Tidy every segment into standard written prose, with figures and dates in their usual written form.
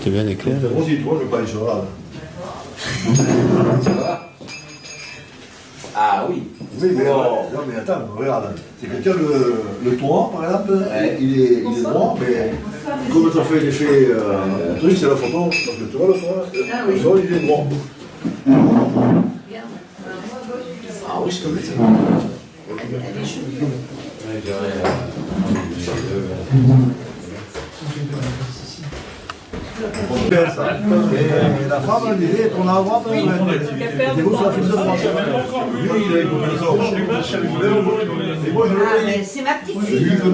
T'es bien éclairé. Moi aussi, toi, je vais pas aller sur là. Ah oui. Oui, mais non, mais attends, regarde. C'est que tiens, le toit, par exemple, il est droit, mais comme ça fait l'effet truc, c'est la photo. Parce que tu vois le toit, le sol, il est droit. Ah oui, je connais ça. Et la femme, elle disait, on a un droit, mais vous sur la film de France. Lui, il a écouté ça. C'est ma petite fille. Le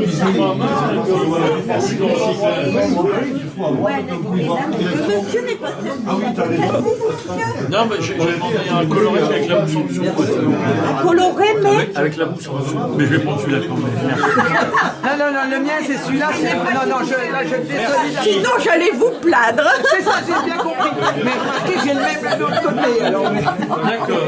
monsieur n'est pas servi. Ah oui, t'as les Non, mais j'ai demandé un coloré avec la mousse en dessous. Coloré, mais. Avec la mousse en dessous. Mais je vais prendre celui-là quand même. Non, le mien c'est celui-là. Non, je désolé. Sinon, j'allais vous plaindre. C'est ça, j'ai bien compris. Mais remarquez, j'ai le même de l'autre côté. Alors. D'accord.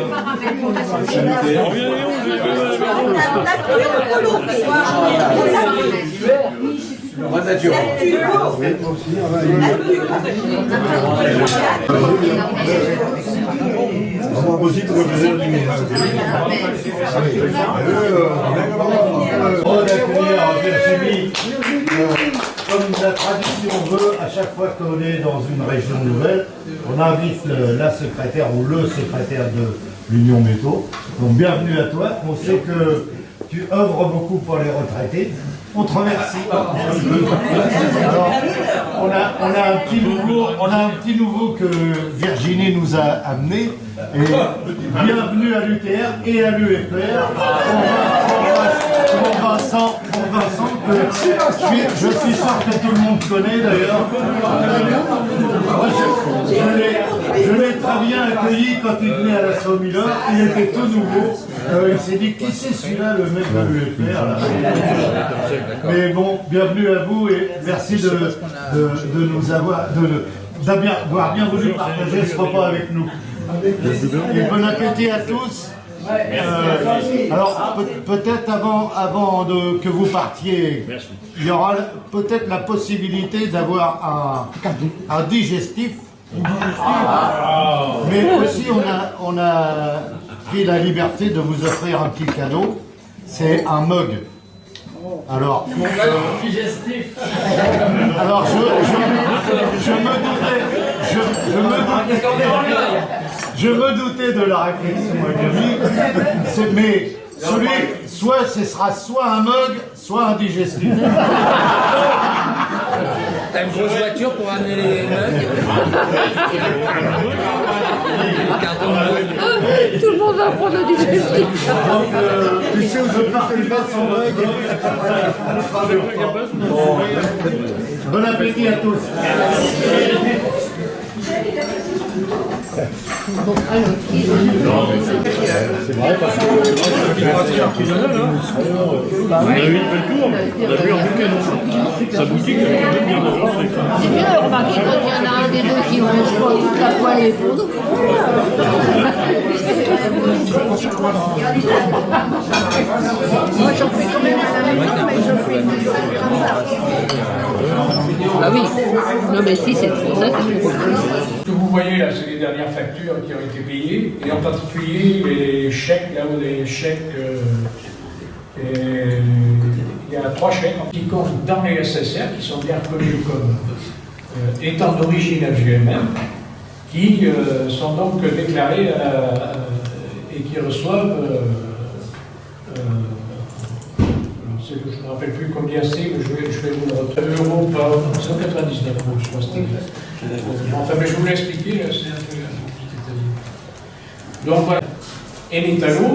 Comme la tradition veut, à chaque fois qu'on est dans une région nouvelle, on invite la secrétaire ou le secrétaire de l'Union Métaux. Donc bienvenue à toi. On sait que tu œuvres beaucoup pour les retraités. On te remercie. Alors, on a un petit nouveau que Virginie nous a amené. Et bienvenue à l'UTR et à l'UFR. Pour Vincent, je suis sûr que tout le monde connaît d'ailleurs. Je l'ai très bien accueilli quand il venait à la Saumiller. Il était tout nouveau. Il s'est dit, qui c'est celui-là, le mec de l'UFR là. Mais bon, bienvenue à vous et merci de nous d'avoir bien voulu partager ce repas avec nous. Et bon appétit à tous. Alors peut-être avant que vous partiez, il y aura peut-être la possibilité d'avoir un digestif. Mais aussi on a pris la liberté de vous offrir un petit cadeau. C'est un mug. Alors, je me doutais de la réflexion économique, mais ce sera soit un mug, soit un digestif. T'as une grosse voiture pour amener les mugs. Tout le monde va prendre le digestif. Tu sais où je partage son mug. Bon appétit à tous. C'est vrai parce que on a eu une belle tour, on a vu un bouquet non. Sa boutique elle est bien d'avance. C'est bien de remarquer quand il y en a un des deux qui mange pas toute la poêle et tout. Moi, j'en fais quand même à la maison, mais je fais une comme ça. Ah oui, non mais si, c'est pour ça que c'est trop. Ce que vous voyez là, c'est les dernières factures qui ont été payées, et en particulier les chèques, là où les chèques, il y a 3 chèques qui comptent dans les SSR, qui sont bien reconnus comme étant d'origine FGMM, qui sont donc déclarés et qui reçoivent, je ne me rappelle plus combien c'est, mais je vais vous le retrouver, euros par 199 euros, je crois que c'était. Enfin, mais je vous l'ai expliqué, c'est un peu détaillé. Donc voilà. Et l'Italo,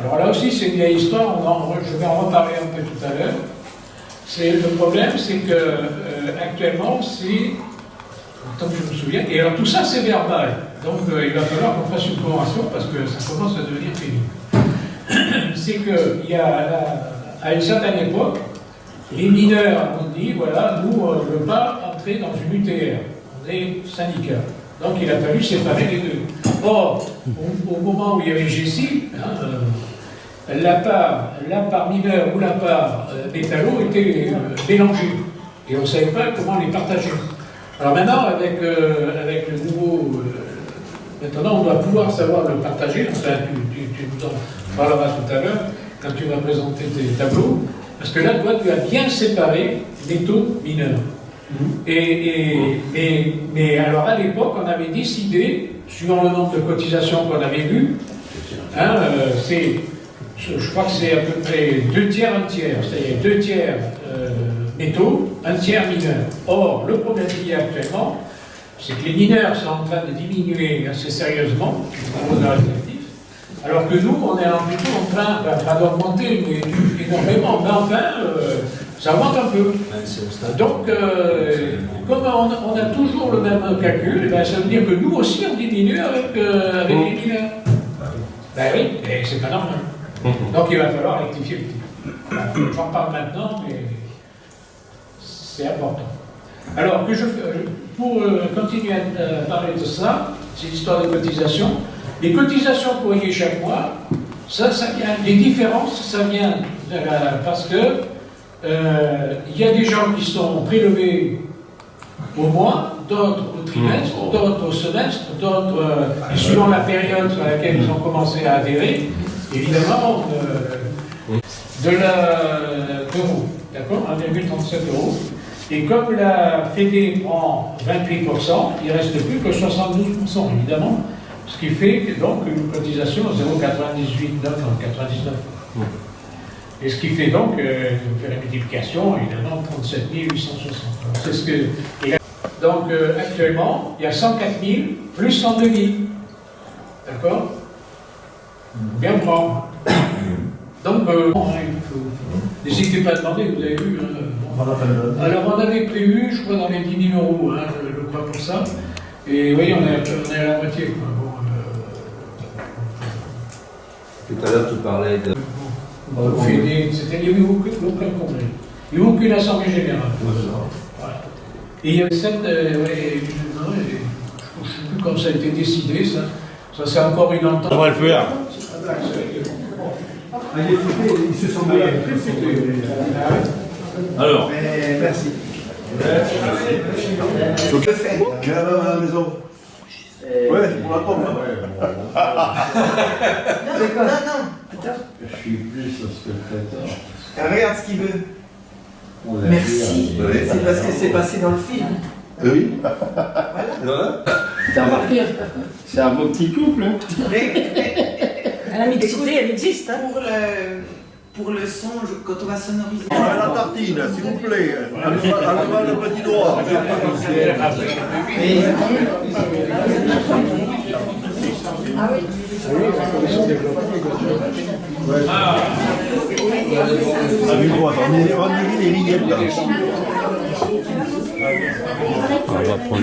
alors là aussi c'est une vieille histoire, je vais en reparler un peu tout à l'heure. Le problème, c'est que actuellement, c'est, tant que je me souviens, et alors tout ça c'est verbal, donc il va falloir qu'on fasse une convention parce que ça commence à devenir pénible. C'est qu'il y a, à une certaine époque, les mineurs ont dit, voilà, nous on ne veut pas entrer dans une UTR, on est syndicat. Donc il a fallu séparer les deux. Or, au moment où il y avait Jessie, la part mineure ou la part métallo était mélangée. Et on ne savait pas comment les partager. Alors maintenant, avec le nouveau... maintenant, on doit pouvoir savoir le partager. Enfin, tu nous en parleras tout à l'heure, quand tu vas présenter tes tableaux. Parce que là, toi, tu as bien séparé métaux mineurs. Mais alors, à l'époque, on avait décidé, suivant le nombre de cotisations qu'on avait vues, hein, je crois que c'est à peu près 2 tiers, 1 tiers. C'est-à-dire 2 tiers métaux, 1 tiers mineurs. Or, le problème qu'il y a actuellement, c'est que les mineurs sont en train de diminuer assez sérieusement, alors que nous, on est plutôt en train, pas d'augmenter, mais énormément. Mais enfin, ça augmente un peu. Donc, comme on a toujours le même calcul, ben, ça veut dire que nous aussi, on diminue avec les mineurs. Ben oui, et c'est pas normal. Donc, il va falloir rectifier le tir. J'en parle maintenant, mais c'est important. Alors, pour continuer à parler de ça, c'est l'histoire des cotisations. Les cotisations que vous voyez chaque mois, ça vient, les différences, ça vient parce que il y a des gens qui sont prélevés au mois, d'autres au trimestre, d'autres au semestre, d'autres suivant la période sur laquelle ils ont commencé à adhérer, évidemment, de l'euro, d'accord, 1,37 €. Et comme la Fédé prend 28%, il ne reste plus que 72%, évidemment, ce qui fait donc une cotisation de 0,98 en 99. Et ce qui fait donc, on fait la multiplication, évidemment, 37 860. C'est ce que. Donc actuellement, il y a 104 000 plus 102 000. D'accord? Bien prendre. Donc, n'hésitez pas à demander, vous avez vu. Alors, on avait prévu, je crois, dans les 10 000 €, hein, je crois, pour ça. Et oui, on est à la moitié. Quoi. Bon, tout à l'heure, tu parlais de. Il n'y avait aucun congrès. Il n'y a eu aucune assemblée générale. Voilà. Et il y avait 7. Je ne sais plus comment ça a été décidé, ça. Ça, c'est encore une entente. On va le faire. Il se semblait. Alors. Merci. Je le fais. J'ai la main à la maison. Ouais, c'est pour la pomme. Non. Attends. Je suis plus spectateur. Regarde ce qu'il veut. Merci. C'est parce que c'est passé dans le film. Oui. Voilà. T'as remarqué, c'est un beau petit couple. Hein. La mixité, elle existe. Hein. Pour le son, quand on va sonoriser. La tartine, s'il vous plaît. Enlevez le petit doigt. Ah oui. On dirait des vignettes. On va prendre.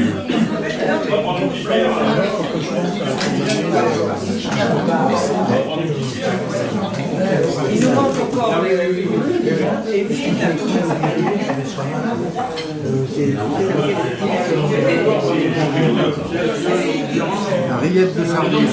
Il nous manque encore les vides. La rillette de sardine.